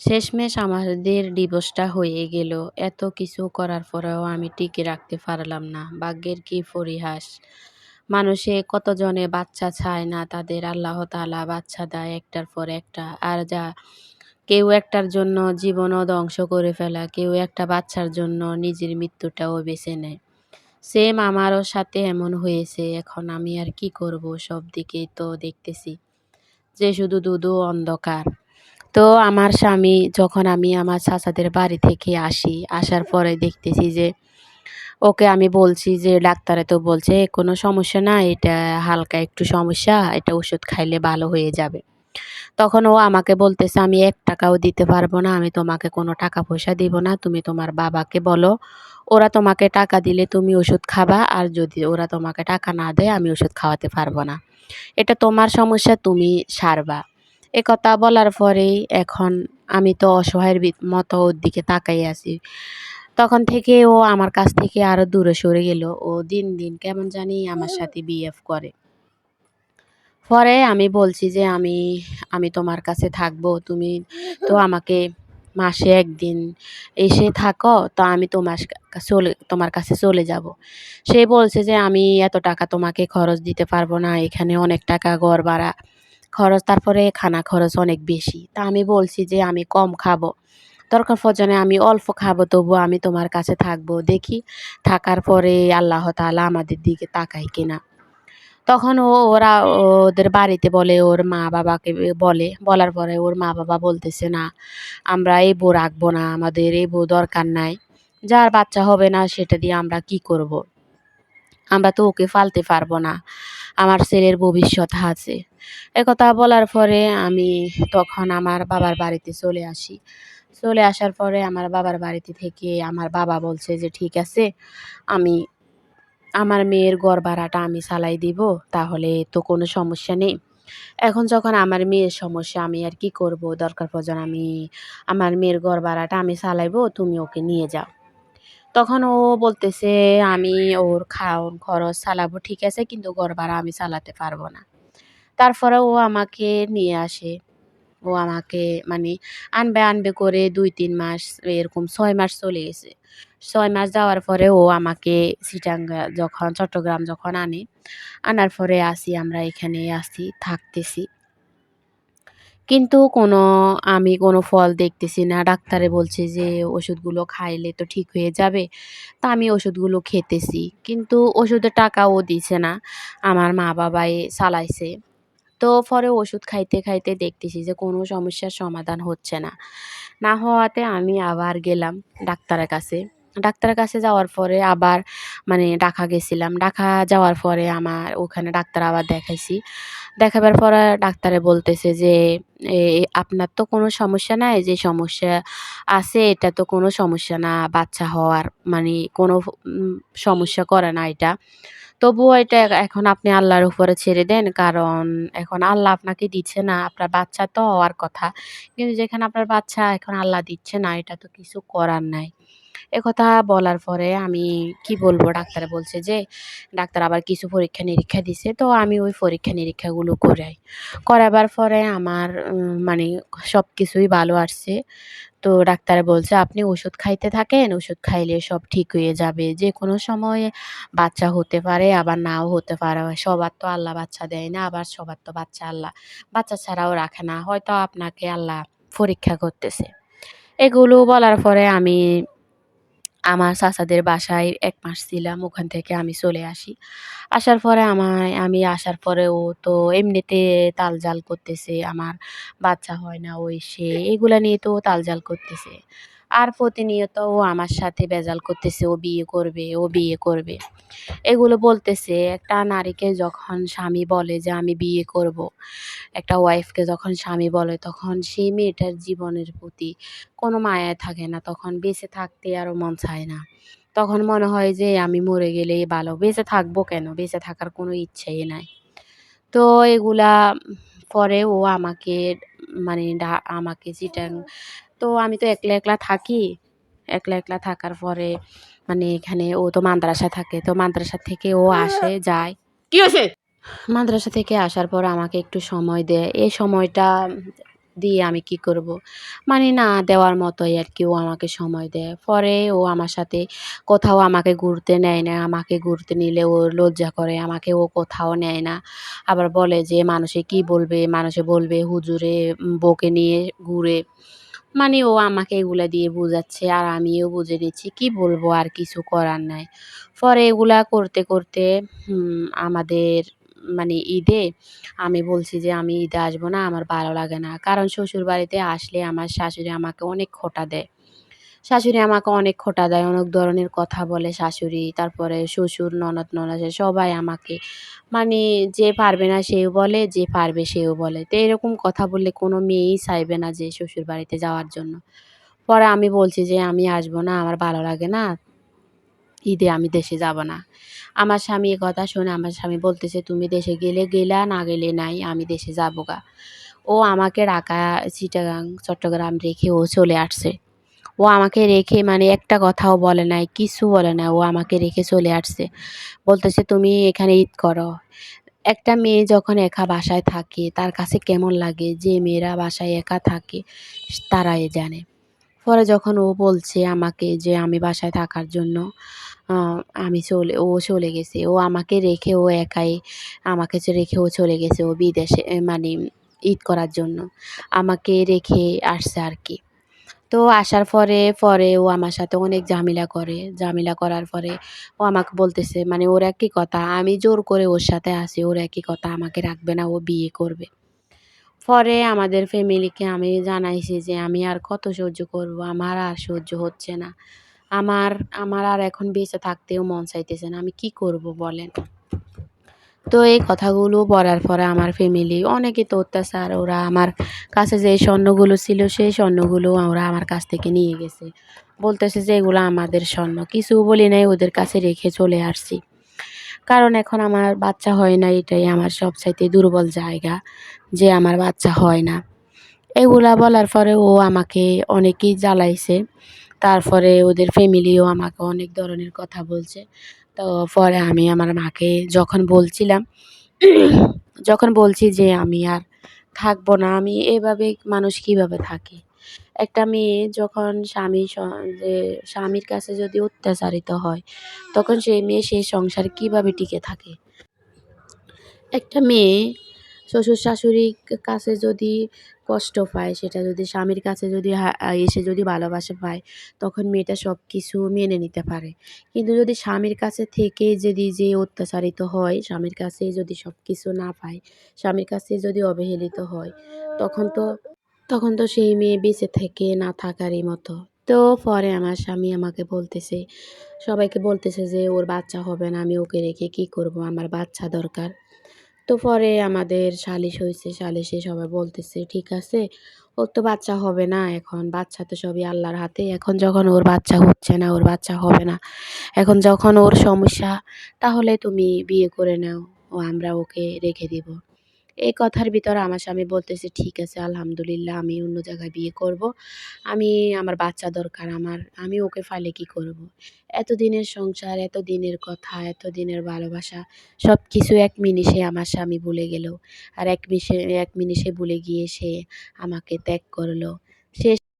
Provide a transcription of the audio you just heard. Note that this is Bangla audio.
শেষমেশ আমাদের ডিভোর্সটা হয়ে গেল। এত কিছু করার পরেও আমি টিকে রাখতে পারলাম না। ভাগ্যের কি পরিহাস! মানুষে কতজনে বাচ্চা চায় না, তাদের আল্লাহ তাআলা বাচ্চা দেয় একটার পর একটা। আর কেউ একটার জন্য জীবনও ধ্বংস করে ফেলা, কেউ একটা বাচ্চার জন্য নিজের মৃত্যুটাও বেছে নেয়। সেম আমারও সাথে এমন হয়েছে। এখন আমি আর কি করব? সব দিকেই তো দেখতেছি যে শুধু ধুধু অন্ধকার। তো আমার স্বামী যখন আমি আমার চাচাদের বাড়ি থেকে আসি, আসার পরে দেখতেছি যে ওকে আমি বলছি যে ডাক্তারে তো বলছে কোনো সমস্যা না, এটা হালকা একটু সমস্যা, এটা ওষুধ খাইলে ভালো হয়ে যাবে। তখন ও আমাকে বলতেছে, "আমি ৳১ দিতে পারবো না, আমি তোমাকে কোনো টাকা পয়সা দিব না। তুমি তোমার বাবাকে বলো, ওরা তোমাকে টাকা দিলে তুমি ওষুধ খাবা, আর যদি ওরা তোমাকে টাকা না দেয় আমি ওষুধ খাওয়াতে পারবো না। এটা তোমার সমস্যা, তুমি সারবা।" একথা বলার পরেই এখন আমি তো অসহায়ের মতো ওর দিকে তাকাই আছি। তখন থেকে ও আমার কাছ থেকে আরো দূরে সরে গেল। ও দিন, দিন কেমন জানি আমার সাথে বিহেভ করে। পরে আমি বলছি যে, আমি তোমার কাছে থাকবো। তুমি তো আমাকে মাসে ১ দিন এসে থাকো। তো আমি তোমার কাছে চলে যাবো। সে বলছে যে, "আমি এত টাকা তোমাকে খরচ দিতে পারবো না। এখানে অনেক টাকা ঘর ভাড়া খরচ, তারপরে খানা খরচ অনেক বেশি।" তা আমি বলছি যে, "আমি কম খাবো। দরকার প্রয়োজনে আমি অল্প খাবো, তবুও আমি তোমার কাছে থাকবো। দেখি থাকার পরে আল্লাহ তাআলা আমাদের দিকে তাকায় কিনা।" তখন ওরা ওদের বাড়িতে বলে, ওর মা-বাবাকে বলে। বলার পরে ওর মা-বাবা বলতেছে, "না, আমরা এই বউ রাখবো না। আমাদের এই বউ দরকার নাই। যার বাচ্চা হবে না সেটা দিয়ে আমরা কি করব? আমরা তো ওকে পালতে পারবো না। আমার ছেলের ভবিষ্যৎ আছে।" একথা বলার পরে আমি তখন আমার বাবার বাড়িতে চলে আসি। চলে আসার পরে আমার বাবার বাড়িতে থেকে আমার বাবা বলছে যে, "ঠিক আছে, আমি আমার মেয়ের ঘর ভাড়াটা আমি চালাই দিব, তাহলে তো কোনো সমস্যা নেই। এখন যখন আমার মেয়ের সমস্যা, আমি আর কি করব? দরকার প্রয়োজন আমি আমার মেয়ের ঘর ভাড়াটা আমি চালাইবো, তুমি ওকে নিয়ে যাও।" তখন ও বলতেছে, "আমি ওর খাওন খরচ চালাবো ঠিক আছে, কিন্তু ঘর ভাড়া আমি চালাতে পারবো না।" তারপরে ও আমাকে নিয়ে আসে। ও আমাকে মানে আনবে করে ২-৩ মাস, এরকম ৬ মাস চলে গেছে। ৬ মাস যাওয়ার পরে ও আমাকে চট্টগ্রাম যখন আনে, আনার পরে আমরা এখানে থাকতেছি। কিন্তু আমি কোনো ফল দেখতেছি না। ডাক্তারে বলছে যে ওষুধগুলো খাইলে তো ঠিক হয়ে যাবে। তা আমি ওষুধগুলো খেতেছি। কিন্তু ওষুধের টাকা ও দিছে না। আমার মা-বাবাই চালাইছে। তো পরে ওষুধ খাইতে, খাইতে দেখতেছি যে কোনো সমস্যার সমাধান হচ্ছে না। না হওয়াতে আমি আবার গেলাম ডাক্তারের কাছে। ডাক্তারের কাছে যাওয়ার পরে আবার ঢাকা গেছিলাম। ঢাকা যাওয়ার পরে আমার ওখানে ডাক্তার আবার দেখাইছি। দেখাবার পরে ডাক্তারে বলতেছে যে, আপনার তো কোনো সমস্যা নাই। যে সমস্যা আছে এটা তো কোনো সমস্যা না। বাচ্চা হওয়ার কোনো সমস্যা করে না এটা। তবুও এটা এখন আপনি আল্লাহর উপরে ছেড়ে দেন। কারণ এখন আল্লাহ আপনাকে দিচ্ছে না, আপনার বাচ্চা তো হওয়ার কথা। কিন্তু যেখানে আপনার বাচ্চা এখন আল্লাহ দিচ্ছে না, এটা তো কিছু করার নাই। একথা বলার পরে আমি কি বলবো, ডাক্তারে বলছে যে ডাক্তার আবার কিছু পরীক্ষা-নিরীক্ষা দিছে। তো আমি ওই পরীক্ষা-নিরীক্ষাগুলো করাই। করাবার পরে আমার সবকিছুই ভালো আসছে। তো ডাক্তারে বলছে, "আপনি ওষুধ খাইতে থাকেন, ওষুধ খাইলে সব ঠিক হয়ে যাবে। যেকোনো সময়ে বাচ্চা হতে পারে, আবার নাও হতে পারে। সবার তো আল্লাহ বাচ্চা দেয় না, আবার সবার তো বাচ্চা আল্লাহ বাচ্চা ছাড়াও রাখে না। হয়তো আপনাকে আল্লাহ পরীক্ষা করতেছে।" এগুলো বলার পরে আমি আমার চাচাদের বাসায় ১ মাস ছিলাম। ওখান থেকে আমি চলে আসি। আসার পরে আমি আসার পরে ও তো এমনিতে তালজাল করতেছে। আমার বাচ্চা হয় না, ওই সে এগুলা নিয়ে তো ও তালজাল করতেছে। আর প্রতিনিয়ত ও আমার সাথে ভেজাল করতেছে, ও বিয়ে করবে, ও বিয়ে করবে। এগুলো বলতেছে। একটা নারীকে যখন স্বামী বলে যে আমি বিয়ে করব, একটা ওয়াইফকে যখন স্বামী বলে, তখন সেই মেয়েটার জীবনের প্রতি কোনো মায়া থাকে না। তখন বেঁচে থাকতে আরও মন চায় না। তখন মনে হয় যে আমি মরে গেলেই ভালো। বেঁচে থাকবো কেন? বেঁচে থাকার কোনো ইচ্ছেই নাই। তো এগুলা পরে ও আমাকে আমাকে তো আমি তো একলা, একলা থাকি। একলা, একলা থাকার পরে এখানে ও তো মাদ্রাসায় থাকে। তো মাদ্রাসা থেকে ও আসে, যায়। কি হইছে? মাদ্রাসা থেকে আসার পর আমাকে একটু সময় দেয়। এই সময়টা দিয়ে আমি কি করব? মানে না দেওয়ার মতোই আরকি ও আমাকে সময় দেয়। পরে ও আমার সাথে কোথাও আমাকে ঘুরতে নেয় না। আমাকে ঘুরতে নিলে ও লজ্জা করে। আমাকে ও কোথাও নেয় না। আবার বলে যে, "মানুষে কি বলবে? মানুষে বলবে হুজুরে বউকে নিয়ে ঘুরে।" মানে ও আমাকে এগুলা দিয়ে বুঝাচ্ছে আর আমিও বুঝে নিচ্ছি। কি বলবো আর কিছু করার নাই। পরে এগুলা করতে, করতে আমাদের মানে ঈদে আমি বলছি যে, "আমি ঈদে আসবো না, আমার ভালো লাগে না।" কারণ শ্বশুরবাড়িতে আসলে আমার শাশুড়ি আমাকে অনেক খোঁটা দেয়। শাশুড়ি আমাকে অনেক খোঁটা দেয়, অনেক ধরনের কথা বলে শাশুড়ি। তারপরে শ্বশুর, ননদ-ননাসে সবাই আমাকে মানে যে পারবে না সেও বলে, যে পারবে সেও বলে। তো এরকম কথা বললে কোনো মেয়েই চাইবে না যে শ্বশুরবাড়িতে যাওয়ার জন্য। পরে আমি বলছি যে, "আমি আসবো না, আমার ভালো লাগে না। ঈদে আমি দেশে যাব না।" আমার স্বামী এ কথা শুনে আমার স্বামী বলতেছে, "তুমি দেশে গেলে গেলা, না গেলে নাই। আমি দেশে যাবোগা।" ও আমাকে ঢাকা, চিটাগাং, চট্টগ্রাম রেখে ও চলে আসছে। ও আমাকে রেখে মানে একটা কথাও বলে নাই, কিছু বলে নাই। ও আমাকে রেখে চলে আসছে। বলতেছে, "তুমি এখানে ঈদ করো।" একটা মেয়ে যখন একা বাসায় থাকে তার কাছে কেমন লাগে? যে মেয়েরা বাসায় একা থাকে তারাই জানে। পরে যখন ও বলছে আমাকে যে আমি বাসায় থাকার জন্য আ ও চলে গেছে। ও আমাকে রেখে ও একাই আমাকে রেখে ও চলে গেছে। ও বিদেশে মানে ঈদ করার জন্য। আমাকে রেখে আসছে আরকি। তো আসার পরে ও আমার সাথে অনেক ঝামেলা করে। ঝামেলা করার পরে ও আমাকে বলতেছে মানে ওর একই কথা, আমি জোর করে ওর সাথে আছি। ওর একই কথা আমাকে রাখবে না, ও বিয়ে করবে। পরে আমাদের ফ্যামিলিকে আমি জানাইছি যে আমি আর কত সহ্য করব? আমার আর সহ্য হচ্ছে না। আমার আমার আর এখন বেঁচে থাকতেও মন চাইতেছে না। আমি কি করব বলেন? তো এই কথাগুলো বলার পরে আমার ফ্যামিলি অনেকই তো অত্যাচার। ওরা আমার কাছে যে স্বর্ণগুলো ছিল সেই স্বর্ণগুলো ওরা আমার কাছ থেকে নিয়ে গেছে। বলতেছে যে এগুলো আমাদের স্বর্ণ। কিছু বলি নাই, ওদের কাছে রেখে চলে আসছি। কারণ এখন আমার বাচ্চা হয় না, এটাই আমার সবচাইতে দুর্বল জায়গা যে আমার বাচ্চা হয় না। এগুলা বলার পরে ও আমাকে অনেকই জ্বালাইছে। তারপরে ওদের ফ্যামিলিও আমাকে অনেক ধরনের কথা বলছে। তো পরে আমি আমার মাকে যখন বলছিলাম, যখন বলছি যে আমি আর থাকবো না, আমি এভাবে মানুষ কিভাবে থাকে? একটা মেয়ে যখন যে স্বামীর কাছে যদি অত্যাচারিত হয়, তখন সেই মেয়ে সেই সংসারে কিভাবে টিকে থাকে? একটা মেয়ে শ্বশুর-শাশুড়ির কাছে যদি কষ্ট পায়, সেটা যদি স্বামীর কাছে যদি এসে যদি ভালোবাসা পায়, তখন মেয়েটা সবকিছু মেনে নিতে পারে। কিন্তু যদি স্বামীর কাছে থেকে যদি যে অত্যাচারিত হয়, স্বামীর কাছে যদি সবকিছু না পায়, স্বামীর কাছে যদি অবহেলিত হয়, তখন তো তখন তো সেই মেয়ে বেঁচে থেকে না থাকারই মতো। তো পরে আমার স্বামী আমাকে বলতেছে, সবাইকে বলতেছে যে, "ওর বাচ্চা হবে না, আমি ওকে রেখে কি করব? আমার বাচ্চা দরকার।" তো পরে আমাদের সালিশ হইছে। সালিশে সবাই বলতেছে, "ঠিক আছে, ওর তো বাচ্চা হবে না এখন। বাচ্চা তো সবই আল্লাহর হাতে। এখন যখন ওর বাচ্চা হচ্ছে না, ওর বাচ্চা হবে না। এখন যখন ওর সমস্যা, তাহলে তুমি বিয়ে করে নাও। আমরা ওকে রেখে দিব।" এই কথার ভিতরে আমার স্বামী বলতেছে, "ঠিক আছে, আলহামদুলিল্লাহ, আমি অন্য জায়গায় বিয়ে করব। আমি আমার বাচ্চা দরকার আমার। আমি ওকে ফাইলে কি করব?" এতদিনের সংসার, এতদিনের কথা, এতদিনের ভালোবাসা সবকিছু এক নিমিষে আমার স্বামী ভুলে গেল। আর এক নিমিষে ভুলে গিয়ে সে আমাকে ত্যাগ করল।